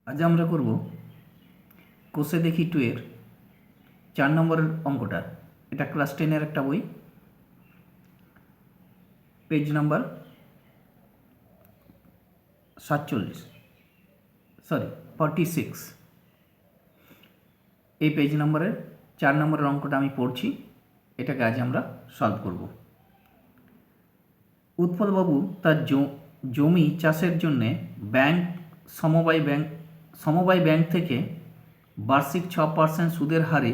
আজ আমরা করব কোষে দেখি 2 এর 4 নম্বরের অঙ্কটা। এটা ক্লাস 10 একটা বই, পেজ নাম্বার 46 এই পেজ নাম্বারের 4 নম্বরের অঙ্কটা আমি পড়ছি। এটাকে আজ আমরা সলভ করব। উৎপলবাবু তার জমি চাষের জন্যে সমবায় ব্যাংক থেকে বার্ষিক 6% সুদের হারে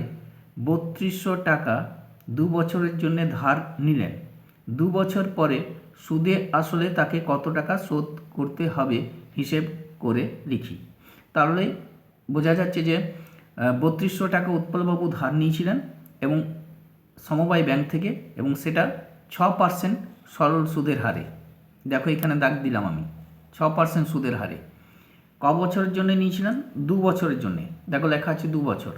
3200 টাকা 2 বছরের জন্য ধার নিলেন। 2 বছর পরে সুদে আসলে তাকে কত টাকা শোধ করতে হবে হিসেব করে লিখি। তাহলে বোঝা যাচ্ছে যে 3200 টাকা উৎপলবাবু ধার নিয়েছিলেন এবং সমবায় ব্যাংক থেকে, এবং সেটা 6% সরল সুদের হারে। দেখো এখানে দাগ দিলাম আমি, 6% সুদের হারে। ক বছরের জন্য নিয়েছিলেন? 2 বছরের জন্যে। দেখো লেখা আছে 2 বছর।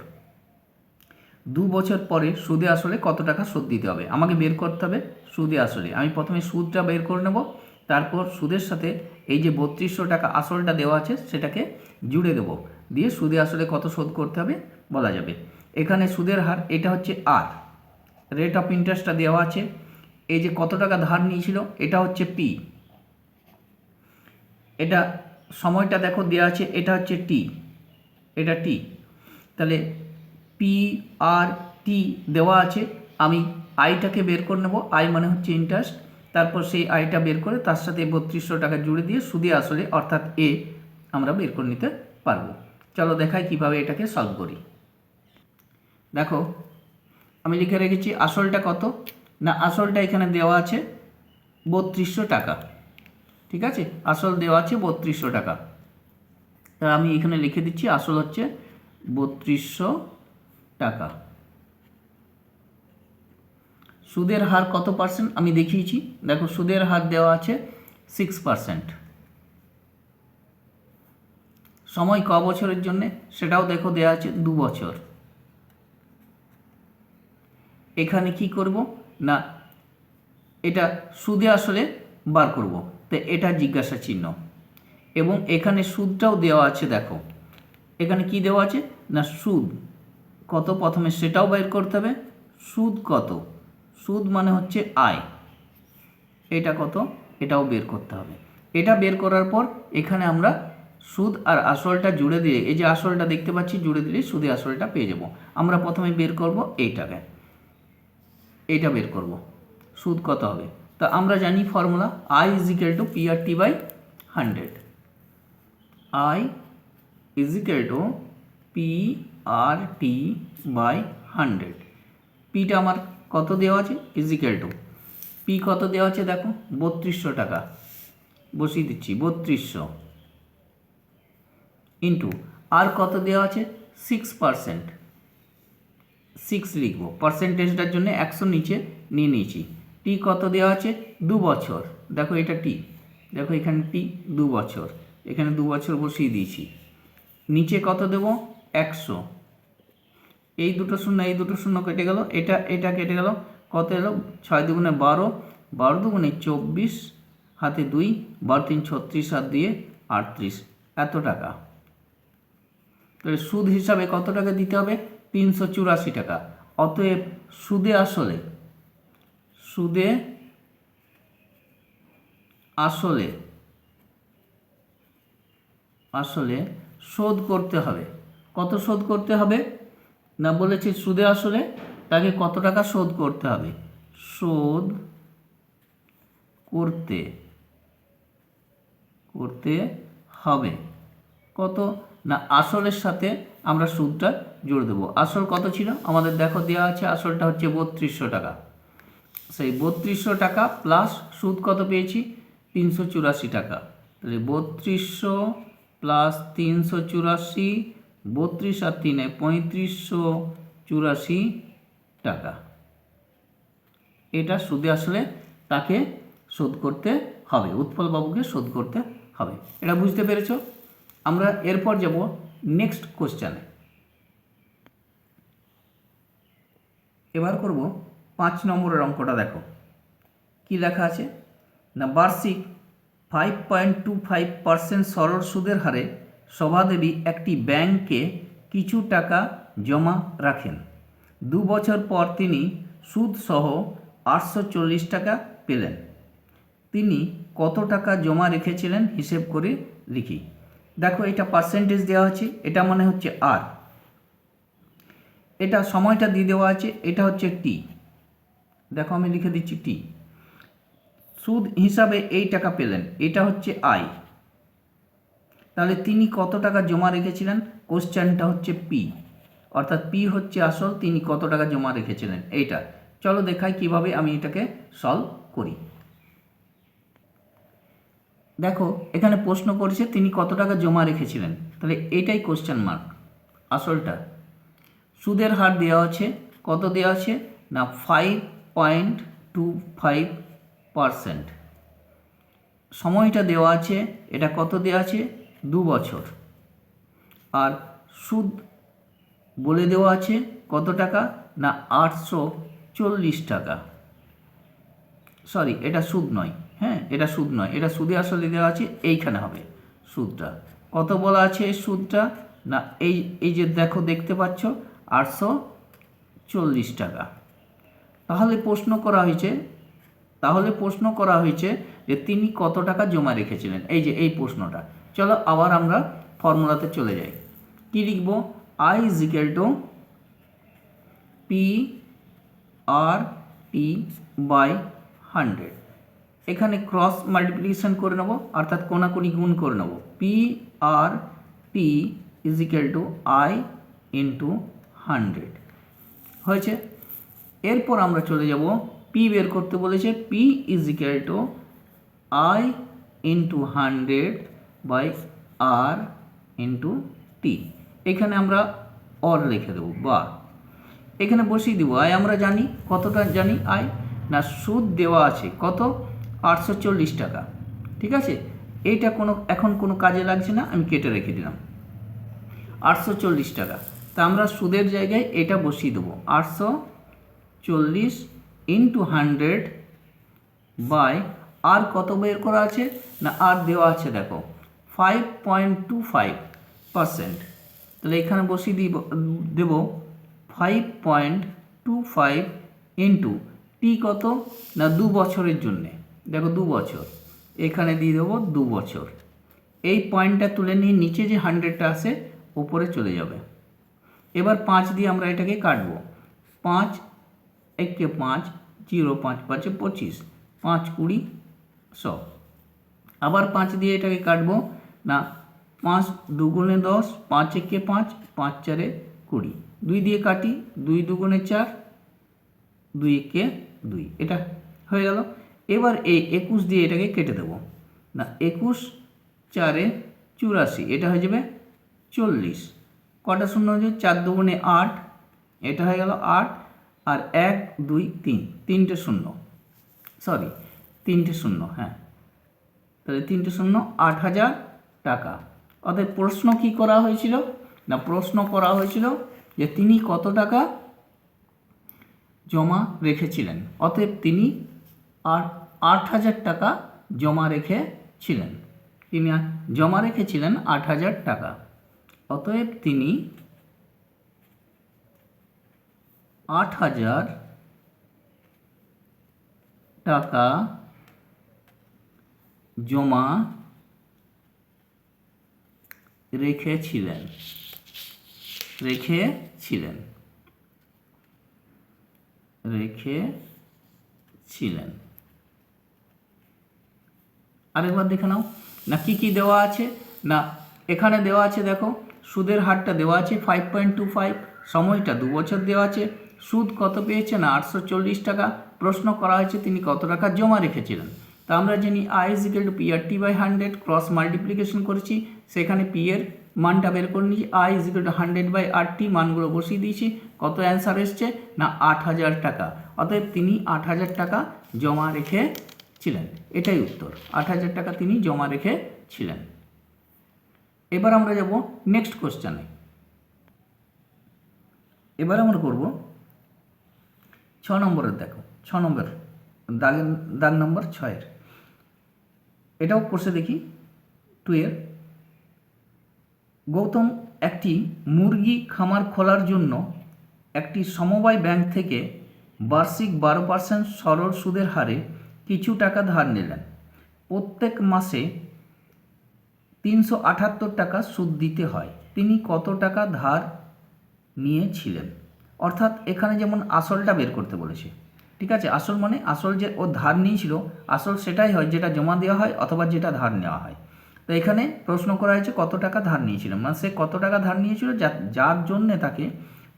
2 বছর পরে সুদে আসলে কত টাকা শোধ দিতে হবে আমাকে বের করতে হবে। সুদে আসলে আমি প্রথমে সুদটা বের করে নেব, তারপর সুদের সাথে এই যে 3200 টাকা আসলটা দেওয়া আছে সেটাকে জুড়ে দেব, দিয়ে সুদে আসলে কত শোধ করতে হবে বলা যাবে। এখানে সুদের হার এটা হচ্ছে আর, রেট অফ ইন্টারেস্টটা দেওয়া আছে। এই যে কত টাকা ধার নিয়েছিল এটা হচ্ছে পি, এটা সময়টা দেখো দেওয়া আছে, এটা হচ্ছে টি, এটা টি। তাহলে পি আর টি দেওয়া আছে, আমি আইটাকে বের করে নেব। আই মানে হচ্ছে ইন্টারেস্ট, তারপর সেই আইটা বের করে তার সাথে 3200 টাকা জুড়ে দিয়ে সুদে আসলে অর্থাৎ এ আমরা বের করে নিতে পারবো। চলো দেখাই কিভাবে এটাকে সলভ করি। দেখো আমি লিখে রেখেছি আসলটা কত না, আসলটা এখানে দেওয়া আছে 3200 টাকা। ঠিক আছে, আসল দেওয়া আছে 3200 টাকা। তা আমি এখানে লিখে দিচ্ছি আসল হচ্ছে 3200 টাকা। সুদের হার কত পার্সেন্ট আমি দেখিয়েছি, দেখো সুদের হার দেওয়া আছে 6%। সময় ক বছরের জন্য সেটাও দেখো দেওয়া আছে 2 বছর। এখানে কি করব না, এটা সুদে আসলে বার করব, তো এটা জিজ্ঞাসা চিহ্ন। এবং এখানে সুদটাও দেওয়া আছে, দেখো এখানে কি দেওয়া আছে না সুদ কত প্রথমে সেটাও বের করতে হবে। সুদ কত, সুদ মানে হচ্ছে আয়, এটা কত এটাও বের করতে হবে। এটা বের করার পর এখানে আমরা সুদ আর আসলটা জুড়ে দিয়ে, এই যে আসলটা দেখতে পাচ্ছি জুড়ে দিলে সুদে আসলটা পেয়ে যাব। আমরা প্রথমে বের করব এইটাকে, এইটা বের করব সুদ কত হবে। তা আমরা জানি formula I is equal to P R T by 100। I is equal to P R T by 100। পিটা আমার কত দেওয়া আছে ইজ ইকুয়াল টু পি কত দেওয়া আছে দেখো 3200 টাকা, বসিয়ে দিচ্ছি 3200 ইন্টু আর কত দেওয়া আছে 6%, 6 লিখবো, পার্সেন্টেজটার জন্য 100 নিচে নিয়ে নিয়েছি। টি কত দেওয়া আছে 2 বছর, দেখো এটা টি, দেখো এখানে টি 2 বছর, এখানে 2 বছর বসিয়ে দিয়েছি। নিচে কত দেব 100, এই দুটো শূন্য এই দুটো শূন্য কেটে গেল, এটা কেটে গেল, কত এলো 6 দুগুণে 12, 12 দুগুণে 24, হাতে 2, 12 3 36, আর 2 38, এত টাকা। তাহলে সুদ হিসাবে কত টাকা দিতে হবে 384 টাকা। অতএব সুদে আসলে আসলে শোধ করতে হবে। কত শোধ করতে হবে না বলেছে সুদে আসলে তাকে কত টাকা শোধ করতে হবে, শোধ করতে হবে কত না আসলের সাথে আমরা সুদটা জুড়ে দেবো। আসল কত ছিল আমাদের দেখো দেওয়া আছে, আসলটা হচ্ছে 3200 টাকা। সেই 3200 টাকা প্লাস সুদ কত পেয়েছি 384 টাকা। তাহলে 3200 প্লাস 384, 32 আর 3 3584 টাকা। এটা সুদে আসলে তাকে শোধ করতে হবে, উৎপলবাবুকে শোধ করতে হবে। এটা বুঝতে পেরেছ? আমরা এরপর যাব নেক্সট কোশ্চেনে। এবার করব 5 নম্বরের অঙ্কটা। দেখো কি লেখা আছে না, বার্ষিক 5.25% সরল সুদের হারে সভাদেবী একটি ব্যাংকে কিছু টাকা জমা রাখেন। 2 বছর পর তিনি সুদ সহ 840 টাকা পেলেন। তিনি কত টাকা জমা রেখেছিলেন হিসেব করে লিখি। দেখো এটা পার্সেন্টেজ দেওয়া আছে, এটা মানে হচ্ছে আর, এটা সময়টা দিয়ে দেওয়া আছে, এটা হচ্ছে টি। দেখো আমি লিখে দিচ্ছি টি। সুদ হিসাবে এই টাকা পেলেন, এটা হচ্ছে আই। তাহলে তিনি কত টাকা জমা রেখেছিলেন, কোশ্চেনটা হচ্ছে পি, অর্থাৎ পি হচ্ছে আসল, তিনি কত টাকা জমা রেখেছিলেন এইটা। চলো দেখাই কিভাবে আমি এটাকে সলভ করি। দেখো এখানে প্রশ্ন করেছে তিনি কত টাকা জমা রেখেছিলেন, তাহলে এটাই কোশ্চেন মার্ক আসলটা। সুদের হার দেওয়া আছে, কত দেওয়া আছে না 5.25%। সময়টা দেওয়া আছে, এটা কত দেওয়া আছে 2 বছর। আর সুদ বলে দেওয়া আছে কত টাকা না 840 টাকা। সরি, এটা সুদ নয়, হ্যাঁ এটা সুদ নয়, এটা সুদে আসলে দেওয়া আছে, এইখানে হবে সুদটা। কত বলা আছে সুদটা না এই যে দেখো দেখতে পাচ্ছ 840 টাকা। তাহলে প্রশ্ন করা হয়েছে যে তিনি কত টাকা জমা রেখেছিলেন, এই যে এই প্রশ্নটা। চলো আবার আমরা ফর্মুলাতে চলে যাই। কি লিখব, I is equal to P R T by 100। এখানে ক্রস মাল্টিপ্লিকেশন করে নেব, অর্থাৎ কোনাকুনি গুণ করে নেব। P R T is equal to I into 100 হয়েছে। এরপর আমরা চলে যাব, পি বের করতে বলেছে, P is equal to I into 100 by R into T. এখানে আমরা অর লিখে দেবো বা এখানে বসিয়ে দেবো। আয় আমরা জানি, কতটা জানি আয় না সুদ দেওয়া আছে কত 840 টাকা। ঠিক আছে, এইটা এখন কোনো কাজে লাগছে না, আমি কেটে রেখে দিলাম 840 টাকা। তা আমরা সুদের জায়গায় এটা বসিয়ে দেবো 840 ইন্টু 100 বাই আর কত বের করা আছে না আর দেওয়া আছে দেখো 5.25%। তাহলে এখানে বসিয়ে দেব 5.25 ইন্টু টি কত না 2 বছরের জন্যে। দেখো 2 বছর, এখানে দিয়ে দেবো 2 বছর। এই পয়েন্টটা তুলে নিয়ে নিচে যে 100টা আছে উপরে চলে যাবে। এবার 5 দিয়ে আমরা এটাকে কাটবো। 5 একে 5, 0 5 5 25, 5 20 100। আবার 5 দিয়ে এটাকে কাটবো না 5 দুগুণে 10, 5 একে 5, 5 4 20। 2 দিয়ে কাটি, 2 দুগুণে 4, 2 একে 2, এটা হয়ে গেল। এবার এই 21 দিয়ে এটাকে কেটে দেব না 21 4 84, এটা হয়ে যাবে 40। কটা শূন্য হয়ে যাবে 4 দুগুণে 8, এটা হয়ে গেল 8। আর 1 2 3, তিনটে শূন্য, সরি 3টে শূন্য, হ্যাঁ তাহলে 3টে শূন্য 8000 টাকা। অতএব প্রশ্ন কি করা হয়েছিল না প্রশ্ন করা হয়েছিল যে তিনি কত টাকা জমা রেখেছিলেন। অতএব তিনি 8000 টাকা জমা রেখেছিলেন। তিনি জমা রেখেছিলেন 8000 টাকা। অতএব তিনি 8000 টাকা জমা রেখেছিলেন। আরেকবার দেখে নাও না কি কি দেওয়া আছে না এখানে দেওয়া আছে দেখো সুদের হারটা দেওয়া আছে 5.25, সময়টা 2 বছর দেওয়া আছে, সুদ কত পেয়েছে না 840 টাকা। প্রশ্ন করা হয়েছে তিনি কত টাকা জমা রেখেছিলেন। তা আমরা জানি I is equal to P R T by 100, cross multiplication করেছি, সেখানে পি এর মানটা বের করে নিয়েছি। I is equal to 100 by R T, মানগুলো বসিয়ে দিয়েছি। কত অ্যান্সার এসছে না 8000 টাকা। অতএব তিনি 8000 টাকা জমা রেখেছিলেন, এটাই উত্তর। 8000 টাকা তিনি জমা রেখেছিলেন। এবার আমরা যাব নেক্সট কোশ্চেনে। এবার আমরা করব 6 নম্বরের। দেখো 6 নম্বর দাগ নম্বর 6 এটাও কোর্সে দেখি 2 এর। গৌতম একটি মুরগি খামার খোলার জন্য একটি সমবায় ব্যাংক থেকে বার্ষিক 12% সরল সুদের হারে কিছু টাকা ধার নিলেন। প্রত্যেক মাসে 378 টাকা সুদ দিতে হয়। তিনি কত টাকা ধার নিয়েছিলেন? অর্থাৎ এখানে যেমন আসলটা বের করতে বলেছে, ঠিক আছে। আসল মানে আসল যে ও ধার নিয়েছিল, আসল সেটাই হয় যেটা জমা দেওয়া হয় অথবা যেটা ধার নেওয়া হয়। তো এখানে প্রশ্ন করা হয়েছে কত টাকা ধার নিয়েছিল, মানে সে কত টাকা ধার নিয়েছিল যার জন্যে তাকে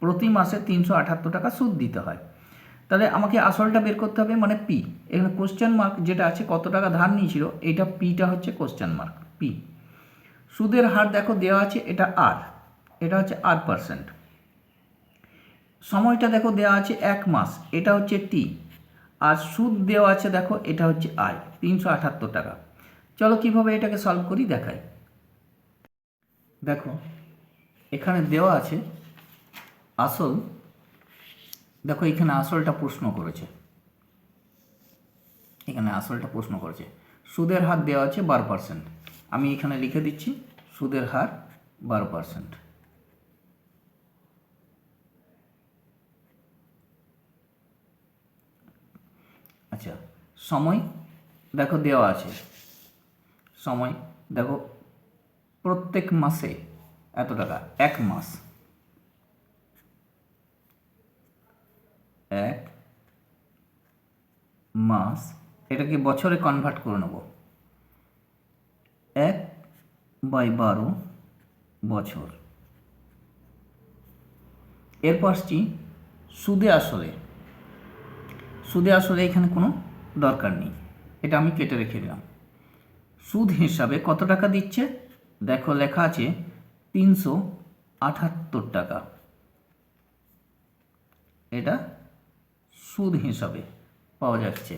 প্রতি মাসে 378 টাকা সুদ দিতে হয়। তাহলে আমাকে আসলটা বের করতে হবে, মানে পি। এখানে কোশ্চেন মার্ক যেটা আছে কত টাকা ধার নিয়েছিল, এটা পিটা হচ্ছে কোশ্চেন মার্ক, পি। সুদের হার দেখো দেওয়া আছে, এটা আর, এটা হচ্ছে R%। সময়টা দেখো দেওয়া আছে 1 মাস, এটা হচ্ছে টি। আর সুদ দেওয়া আছে দেখো, এটা হচ্ছে আয়, 378 টাকা। চলো কিভাবে এটাকে সলভ করি দেখাই। দেখো এখানে দেওয়া আছে আসল, দেখো এখানে আসলটা প্রশ্ন করেছে, এখানে আসলটা প্রশ্ন করেছে। সুদের হার দেওয়া আছে 12%, আমি এখানে লিখে দিচ্ছি সুদের হার 12%। আচ্ছা, সময় দেখো দেওয়া আছে, সময় দেখো প্রত্যেক মাসে এত টাকা, 1 মাস, 1 মাস, এটাকে বছরে কনভার্ট করে নেব, 1/12 বছর। এরপর আসছি সুদে আসলে। সুদে আসলে এখানে কোনো দরকার নেই, এটা আমি কেটে রেখে দিলাম। সুদ হিসাবে কত টাকা দিচ্ছে দেখো লেখা আছে 378 টাকা, এটা সুদ হিসাবে পাওয়া যাচ্ছে।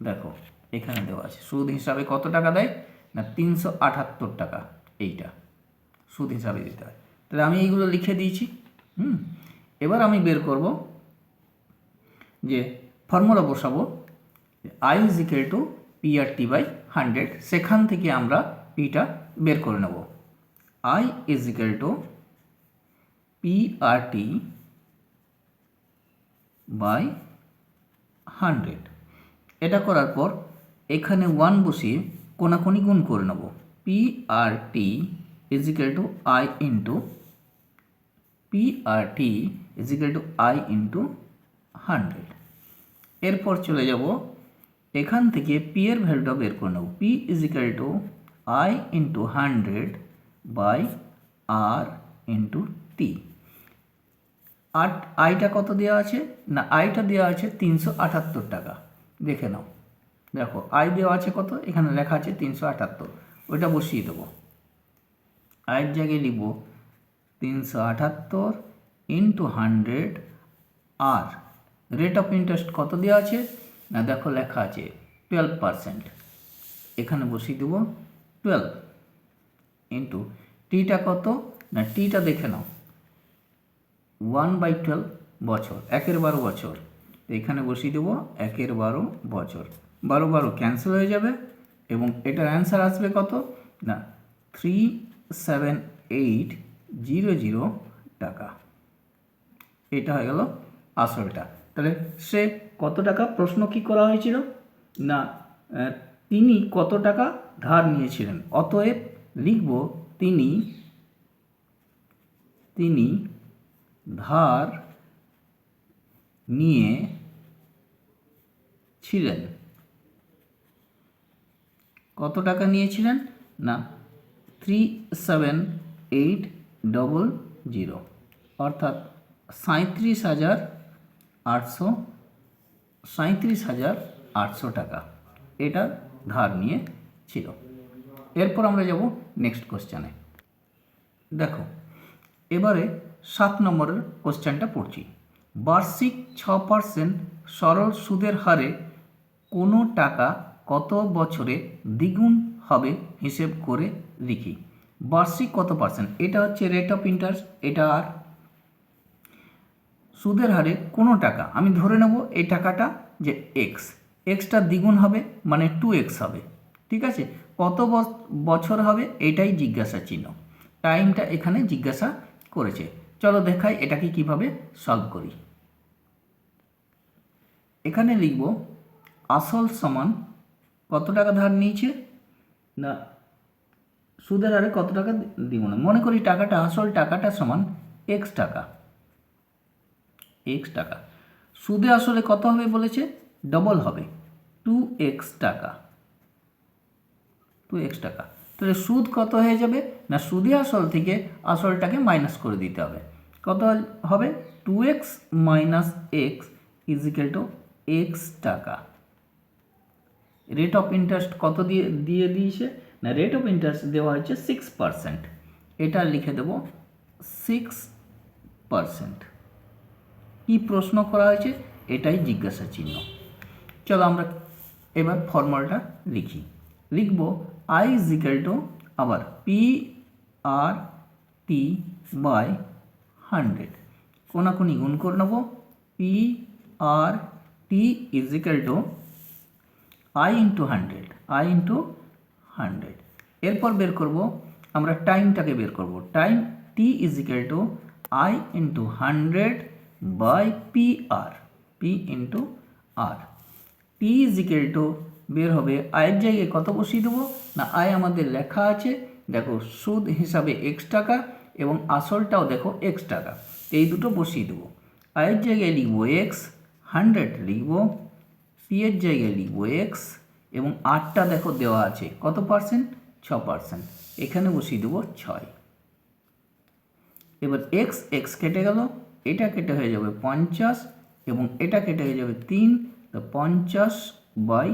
দেখো এখানে দেওয়া আছে সুদ হিসাবে কত টাকা দেয় না 378 টাকা, এইটা সুদ হিসাবে দিতে হয়। তাহলে আমি এইগুলো লিখে দিয়েছি। এবার আমি বের করব যে ফর্মুলা বসাবো I = PRT/100, সেখান থেকে আমরা পিটা বের করে নেব। I = PRT/100। এটা করার পর এখানে 1 বসিয়ে কোনাকুনি গুণ করে নেব। PRT = I × 100। এরপর চলে যাব এখান থেকে পি এর ভ্যালুটা বের করে নেব। P = I × 100/R × T। আর আইটা কত দেওয়া আছে না, আইটা দেওয়া আছে 378 টাকা, দেখে নাও। দেখো আই দেওয়া আছে কত, এখানে লেখা আছে 378, ওইটা বসিয়ে দেবো। আয়ের জায়গায় লিখব 378 × 100। আর রেট অফ ইন্টারেস্ট কত দেওয়া আছে না, দেখো লেখা আছে 12%, এখানে বসিয়ে দেব 12 ইন্টু টিটা কত না, টিটা দেখে নাও 1/12 বছর, 1/12 বছর, এখানে বসিয়ে দেবো 1/12 বছর। 12 ক্যান্সেল হয়ে যাবে এবং এটার অ্যান্সার আসবে কত না 37800 টাকা। এটা হয়ে গেল আসলটা। তাহলে সে কত টাকা, প্রশ্ন কি করা হয়েছিল না তিনি কত টাকা ধার নিয়েছিলেন, অতএব লিখব তিনি ধার নিয়েছিলেন। কত টাকা নিয়েছিলেন না 37800, অর্থাৎ 37,800 টাকা এটা ধার নিয়েছিল। এরপর আমরা যাব নেক্সট কোশ্চেনে। দেখো এবারে 7 নম্বরের কোশ্চেনটা পড়ছি। বার্ষিক 6% সরল সুদের হারে কোনো টাকা কত বছরে দ্বিগুণ হবে হিসেব করে লিখি। বার্ষিক কত পার্সেন্ট, এটা হচ্ছে রেট অফ ইন্টারেস্ট, এটা আর সুদের হারে কোনো টাকা, আমি ধরে নেব এই টাকাটা যে এক্সটা দ্বিগুণ হবে মানে 2x হবে, ঠিক আছে। কত বছর হবে এটাই জিজ্ঞাসা চিহ্ন। টাইমটা এখানে জিজ্ঞাসা করেছে। চলো দেখাই এটাকে কিভাবে সলভ করি। এখানে লিখব আসল সমান কত টাকা ধার নিয়েছে, না সুদের হারে কত টাকা দিব না, মনে করি টাকাটা আসল টাকাটা সমান এক্স টাকা। এক্স টাকা সুদে আসলে কত হবে বলেছে, ডবল হবে 2x টাকা। 2x টাকা, তাহলে সুদ কত হয়ে যাবে, না সুদে আসল থেকে আসলটাকে মাইনাস করে দিতে হবে। কত হবে 2x minus x is equal two x টাকা। রেট অফ ইন্টারেস্ট কত দিয়েছে, না রেট অফ ইন্টারেস্ট দেওয়া হয়েছে 6%। এটা লিখে দেব 6%। কি প্রশ্ন করা হয়েছে, এটাই জিজ্ঞাসা চিহ্ন। চলো আমরা এবার ফর্মুলাটা লিখি। লিখব I ইজ ইকুয়াল টু আবার PRT বাই 100, কোনাকুনি গুণ করে নেব। PRT is equal to I into 100। এরপর বের করব আমরা টাইমটাকে বের করব। Time T is equal to I into 100 by PR, P into R। T is equal to বের হবে আয়ের জায়গায় কত বসিয়ে দেবো, না আয় আমাদের লেখা আছে দেখো সুদ হিসাবে x টাকা এবং আসলটাও দেখো x টাকা, এই দুটো বসিয়ে দেবো। আয়ের জায়গায় লিখব x, 100 লিখব, পি এর জায়গায় লিখব x এবং আরটা দেখো দেওয়া আছে কত পার্সেন্ট, 6%, এখানে বসিয়ে দেবো 6। এবার x কেটে গেল, এটা কেটে হয়ে যাবে 50 এবং এটা কেটে হয়ে যাবে 3, তো 50 বাই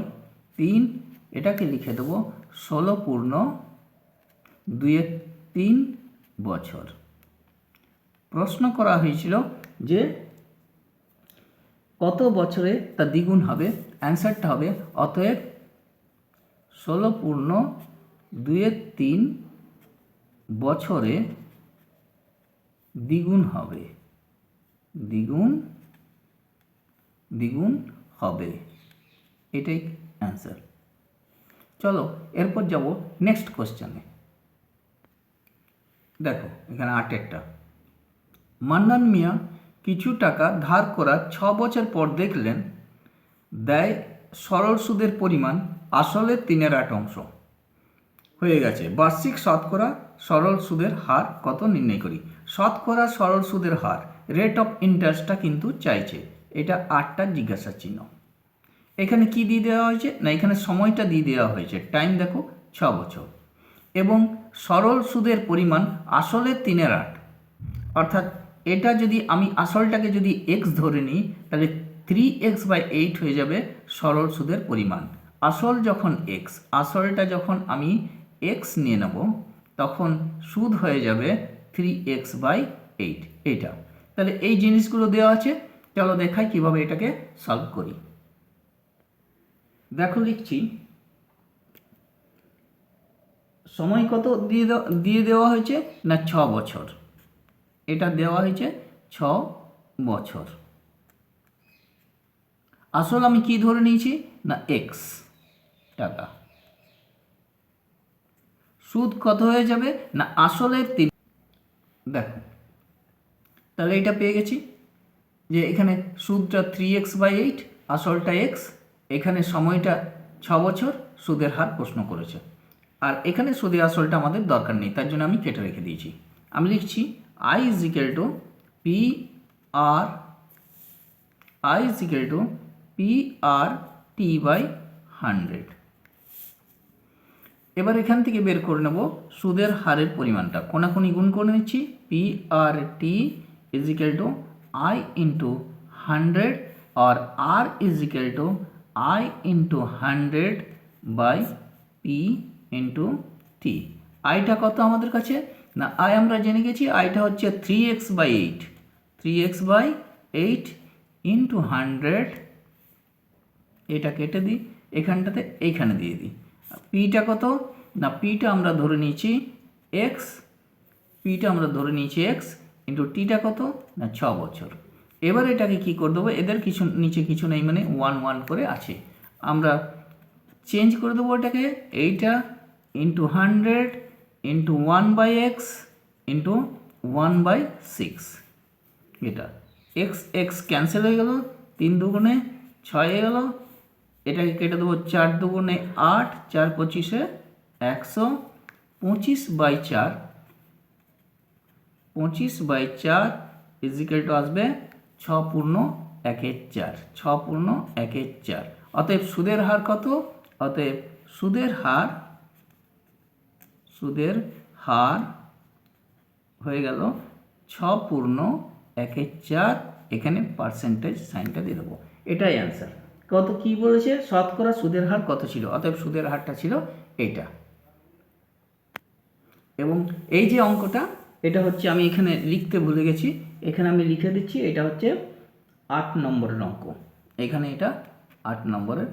3, এটাকে লিখে দেবো 16 পূর্ণ 2-3 বছর। প্রশ্ন করা হয়েছিল যে কত বছরে তা দ্বিগুণ হবে, অ্যান্সারটা হবে অতএব 16 পূর্ণ 2-3 বছরে দ্বিগুণ হবে, দ্বিগুণ হবে, এটাই অ্যান্সার। চলো এরপর যাব নেক্সট কোশ্চেনে। দেখো এখানে 8-টা। মান্নান মিয়া কিছু টাকা ধার করার 6 বছর পর দেখলেন দেয় সরল সুদের পরিমাণ আসলের 3/8 হয়ে গেছে। বার্ষিক শতকরা সরল সুদের হার কত নির্ণয় করি। শতকরা সরল সুদের হার, রেট অফ ইন্টারেস্টটা কিন্তু চাইছে, এটা 8টা জিজ্ঞাসা চিহ্ন। এখানে কি দিয়ে দেওয়া হয়েছে, না এখানে সময়টা দিয়ে দেওয়া হয়েছে, টাইম দেখো 6 বছর এবং সরল সুদের পরিমাণ আসলের 3/8, অর্থাৎ এটা যদি আমি আসলটাকে যদি x ধরে নিই তাহলে 3x/8 হয়ে যাবে সরল সুদের পরিমাণ। আসল যখন x, আসলটা যখন আমি x নিয়ে নেব তখন সুদ হয়ে যাবে 3x/8 এটা। তাহলে এই জিনিসগুলো দেওয়া আছে, চলো দেখাই কিভাবে এটাকে সলভ করি। দেখো লিখছি সময় কত দিয়ে দেওয়া হয়েছে, না 6 বছর, এটা দেওয়া হয়েছে 6 বছর। আসল আমি কি ধরে নিয়েছি, না x টাকা। সুদ কত হয়ে যাবে, না আসলের 3। দেখো তাহলে এটা পেয়ে গেছি যে এখানে সুদটা 3x/8, আসলটা x, এখানে সময়টা 6 বছর, সুদের হার প্রশ্ন করেছে। আর এখানে সুদের আসলটা আমাদের দরকার নেই, তার জন্য আমি কেটে রেখে দিয়েছি। আমি লিখছি I is equal to PRT by 100। এবার এখান থেকে বের করে নেব সুদের হারের পরিমাণটা, কোনাকুনি গুণ করে নিচ্ছি। PRT is equal to I into 100 আর R is equal to I into 100 by P into T। আইটা কত আমাদের কাছে, না আই আমরা জেনে গেছি, আইটা হচ্ছে 3x/8, 3x/8 ইন্টু 100, এটা কেটে দিই, এখানটাতে এইখানে দিয়ে দিই। পিটা কত, না পিটা আমরা ধরে নিয়েছি x, পিটা আমরা ধরে নিয়েছি x ইন্টু টিটা কত, না 6 বছর। এবার এটাকে কি করে দেবো, এদের কিছু নিচে কিছু নেই মানে 1 করে আছে, আমরা চেঞ্জ করে দেবো এটাকে, এইটা ইন্টু 100 ইন্টু 1/x ইন্টু 1/6, এটা এক্স এক্স ক্যান্সেল হয়ে গেল, 3 দুগুণে 6 হয়ে গেল, এটাকে কেটে দেবো 4 দুগুণে 8, 4 পঁচিশে 100, 25/4, 25/4 ইজিক্যাল টু আসবে 6 পূর্ণ 1/4, 6 পূর্ণ 1/4। অতএব সুদের হার কত? অতএব সুদের হার হয়ে গেল 6 পূর্ণ 1/4, এখানে পার্সেন্টেজ সাইনটা দিয়ে দেবো, এটাই অ্যান্সার। কত কি বলেছে? শতকরা সুদের হার কত ছিল? অতএব সুদের হারটা ছিল এইটা। এবং এই যে অঙ্কটা, এটা হচ্ছে আমি এখানে লিখতে ভুলে গেছি, এখানে আমি লিখে দিচ্ছি, এটা হচ্ছে 8 নম্বরের অঙ্ক, এখানে এটা 8 নম্বরের